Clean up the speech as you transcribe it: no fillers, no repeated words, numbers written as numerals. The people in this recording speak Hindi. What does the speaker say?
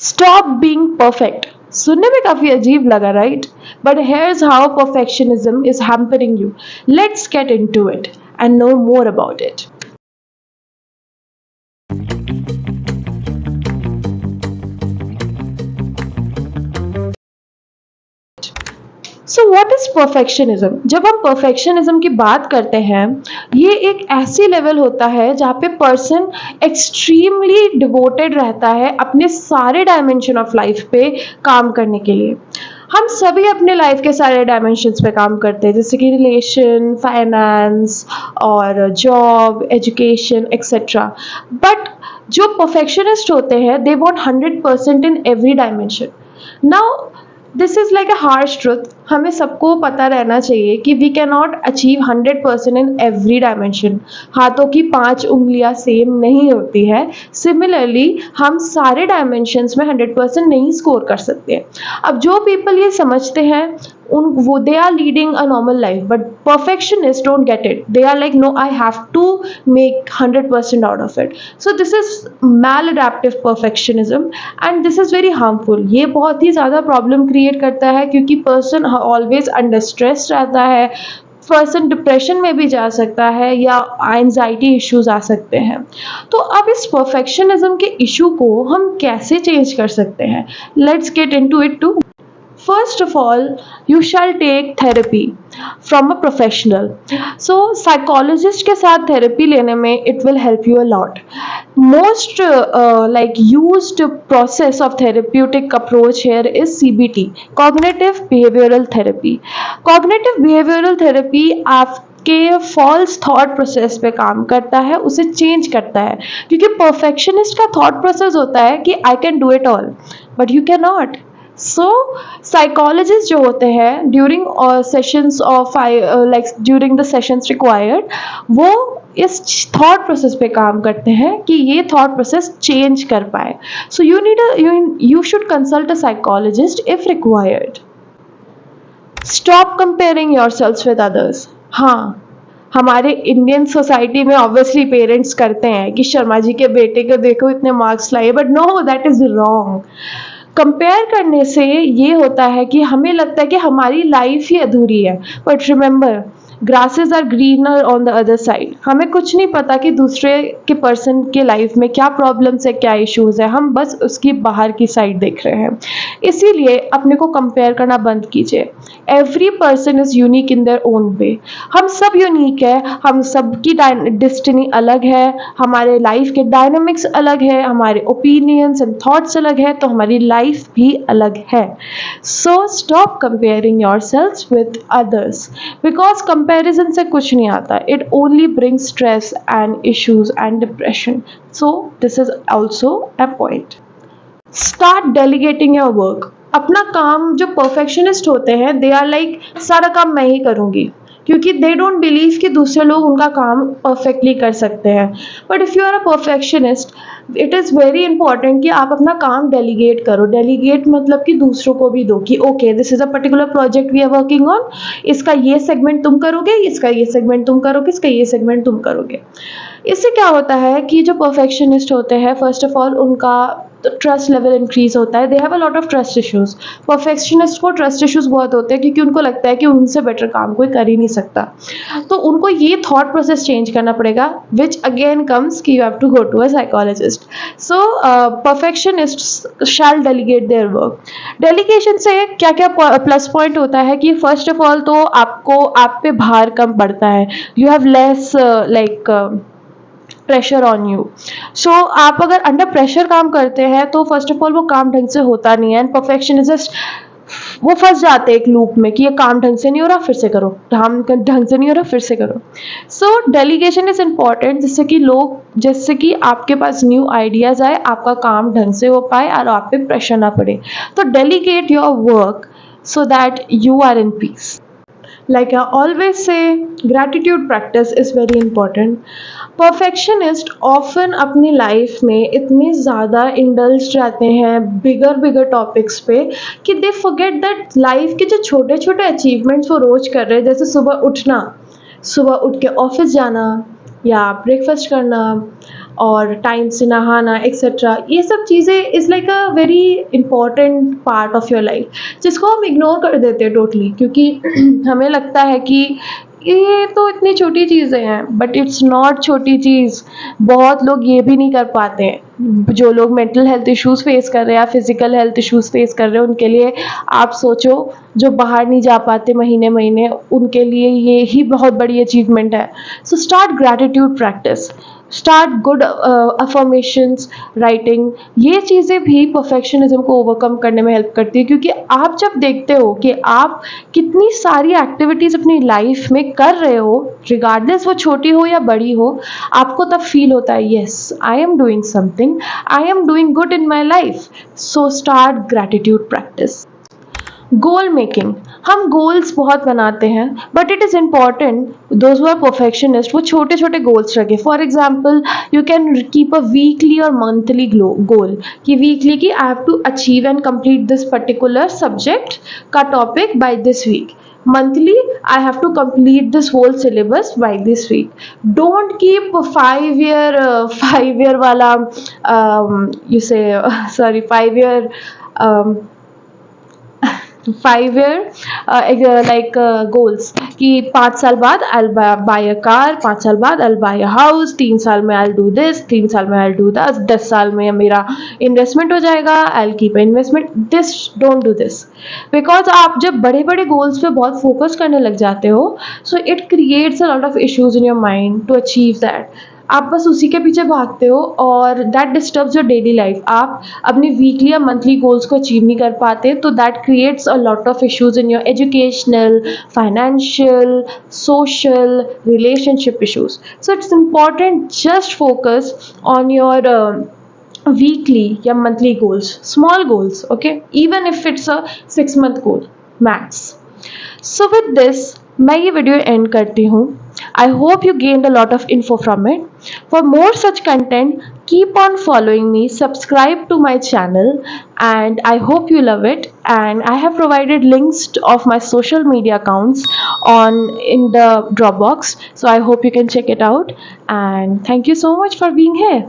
Stop being perfect. सुनने में काफी अजीब लगा, right? But here's how perfectionism is hampering you. Let's get into it and know more about it. So what is perfectionism? जब हम परफेक्शनिज्म की बात करते हैं, ये एक ऐसी लेवल होता है जहाँ पे पर्सन एक्सट्रीमली डिवोटेड रहता है अपने सारे डायमेंशन ऑफ लाइफ पे काम करने के लिए। हम सभी अपने लाइफ के सारे डायमेंशंस पे काम करते हैं, जैसे कि रिलेशन, फाइनेंस और जॉब, एजुकेशन एक्सेट्रा। बट जो परफेक्शनिस्ट होते हैं, they want 100% in every dimension. Now this is like a harsh truth. हमें सबको पता रहना चाहिए कि we can not achieve 100% in every dimension. हाथों की 5 उंगलियां सेम नहीं होती है। सिमिलरली हम सारे डायमेंशंस में 100% नहीं स्कोर कर सकते। अब जो पीपल ये समझते हैं, उन वो they are leading a normal life, but perfectionist don't get it. They are like, no, I have to make 100% out of it. So this is maladaptive perfectionism and this is very harmful. ये बहुत ही ज़्यादा प्रॉब्लम क्रिएट करता है, क्योंकि पर्सन ऑलवेज अंडर स्ट्रेस रहता है, पर्सन डिप्रेशन में भी जा सकता है या एंजाइटी इश्यूज आ सकते हैं। तो अब इस परफेक्शनिज्म के इशू को हम कैसे चेंज कर सकते हैं? Let's get into it too. First of all, you shall take therapy from a professional. So psychologist के साथ therapy लेने में it will help you a lot. Most like used process of therapeutic approach here is CBT, cognitive behavioral therapy. Cognitive behavioral therapy आपके फॉल्स थॉट प्रोसेस पे काम करता है, उसे चेंज करता है। क्योंकि परफेक्शनिस्ट का थॉट प्रोसेस होता है कि I can do it all, but you can not. So psychologist जो होते हैं during sessions of like during the sessions required, वो इस थॉट प्रोसेस पे काम करते हैं कि ये थॉट प्रोसेस चेंज कर पाए। So you should consult a psychologist if required. Stop comparing yourselves with others. हाँ, हमारे इंडियन सोसाइटी में ऑब्वियसली पेरेंट्स करते हैं कि शर्मा जी के बेटे को देखो इतने मार्क्स लाए, but no, that is wrong. Compare करने से ये होता है कि हमें लगता है कि हमारी लाइफ ही अधूरी है, but remember, grasses are greener on the other side. हमें कुछ नहीं पता कि दूसरे के पर्सन के लाइफ में क्या प्रॉब्लम्स है, क्या इश्यूज है, हम बस उसकी बाहर की साइड देख रहे हैं। इसीलिए अपने को कंपेयर करना बंद कीजिए। Every person is unique in their own way. हम सब यूनिक है, हम सबकी डेस्टिनी अलग है, हमारे लाइफ के डायनामिक्स अलग है, हमारे ओपिनियंस एंड थॉट्स अलग है, तो हमारी लाइफ भी अलग है। So stop comparing your self with others, because comparison से कुछ नहीं आता। It only brings stress and issues and depression. So this is also a point. Start delegating your work. अपना काम, जो परफेक्शनिस्ट होते हैं, दे आर लाइक, सारा काम मैं ही करूंगी, क्योंकि दे डोंट बिलीव कि दूसरे लोग उनका काम परफेक्टली कर सकते हैं। But if you are a perfectionist, it is very important कि आप अपना काम डेलीगेट करो। डेलीगेट मतलब कि दूसरों को भी दो कि okay, this is a particular project we are working on, इसका ये सेगमेंट तुम करोगे, इसका ये सेगमेंट तुम करोगे, इसका ये सेगमेंट तुम करोगे। इससे क्या होता है कि जो परफेक्शनिस्ट होते हैं, फर्स्ट ऑफ ऑल उनका ट्रस्ट लेवल इंक्रीज होता है। They have a lot of trust issues. Perfectionist को ट्रस्ट इश्यूज बहुत होते हैं, क्योंकि उनको लगता है कि उनसे बेटर काम कोई कर ही नहीं सकता। तो उनको ये थॉट प्रोसेस चेंज करना पड़ेगा, विच अगेन कम्स कि you have to go to a psychologist. So perfectionist shall delegate their work. Delegation से क्या क्या प्लस पॉइंट होता है कि फर्स्ट ऑफ ऑल तो आपको आप पे भार कम पड़ता है। You have less like pressure on you. So आप अगर अंडर प्रेशर काम करते हैं तो फर्स्ट ऑफ ऑल वो काम ढंग से होता नहीं है, एंड परफेक्शनिस्ट वो फंस जाते हैं एक लूप में कि ये काम ढंग से नहीं हो रहा, फिर से करो, काम ढंग से नहीं हो रहा, फिर से करो। सो डेलीगेशन इज इम्पॉर्टेंट, जिससे कि आपके पास न्यू आइडियाज आए, आपका काम ढंग से हो पाए और आप पे प्रेशर ना पड़े। तो delegate your work so that you are in peace. Like I always say, gratitude practice is very important. Perfectionist often अपनी लाइफ में इतने ज़्यादा इंडल्ज रहते हैं बिगर टॉपिक्स पे कि दे फॉरगेट दैट लाइफ के जो छोटे छोटे अचीवमेंट्स वो रोज कर रहे हैं, जैसे सुबह उठना, सुबह उठ के ऑफिस जाना या ब्रेकफास्ट करना, और टाइम से नहाना एक्सेट्रा, ये सब चीज़ें is like a very important part of your life जिसको हम इग्नोर कर देते हैं टोटली, क्योंकि हमें लगता है कि ये तो इतनी छोटी चीज़ें हैं, बट इट्स नॉट छोटी चीज़। बहुत लोग ये भी नहीं कर पाते हैं, जो लोग मेंटल हेल्थ इश्यूज़ फेस कर रहे हैं या फिजिकल हेल्थ इश्यूज़ फेस कर रहे हैं उनके लिए आप सोचो, जो बाहर नहीं जा पाते महीने महीने, उनके लिए ये ही बहुत बड़ी अचीवमेंट है। सो start gratitude practice, start good affirmations, writing. ये चीज़ें भी परफेक्शनिज्म को ओवरकम करने में हेल्प करती है, क्योंकि आप जब देखते हो कि आप कितनी सारी एक्टिविटीज़ अपनी लाइफ में कर रहे हो, रिगार्डलेस वो छोटी हो या बड़ी हो, आपको तब फील होता है yes I am doing something, I am doing good in my life. So start gratitude practice. Goal making, हम गोल्स बहुत बनाते हैं, but it is important those who are perfectionist वो छोटे छोटे गोल्स रखें। For example you can keep a weekly और मंथली गोल, कि वीकली की I have to achieve and complete this particular subject का topic by this week, monthly I have to complete this whole syllabus by this week. Don't keep 5 year 5 year wala you say sorry 5 year um, 5 year like goals, कि 5 साल बाद I'll buy a car, 5 साल बाद I'll buy a house, 3 साल में I'll do this, 3 साल में I'll do that, 10 साल में मेरा इन्वेस्टमेंट हो जाएगा, I'll keep investment. This don't do this, because आप जब बड़े बड़े गोल्स पे बहुत फोकस करने लग जाते हो, so it creates a lot of issues in your mind to achieve that. आप बस उसी के पीछे भागते हो और that disturbs your daily life. आप अपनी वीकली या मंथली गोल्स को अचीव नहीं कर पाते, तो that creates a lot of issues in your educational, financial, social, relationship issues. So it's important just focus on your weekly या monthly goals, small goals, okay, even if it's a 6 month goal max. So with this मैं ये वीडियो एंड करती हूँ। I hope you gained a lot of info from it. For more such content, keep on following me, subscribe to my channel, and I hope you love it. And I have provided links of my social media accounts on in the Dropbox, so I hope you can check it out. And thank you so much for being here.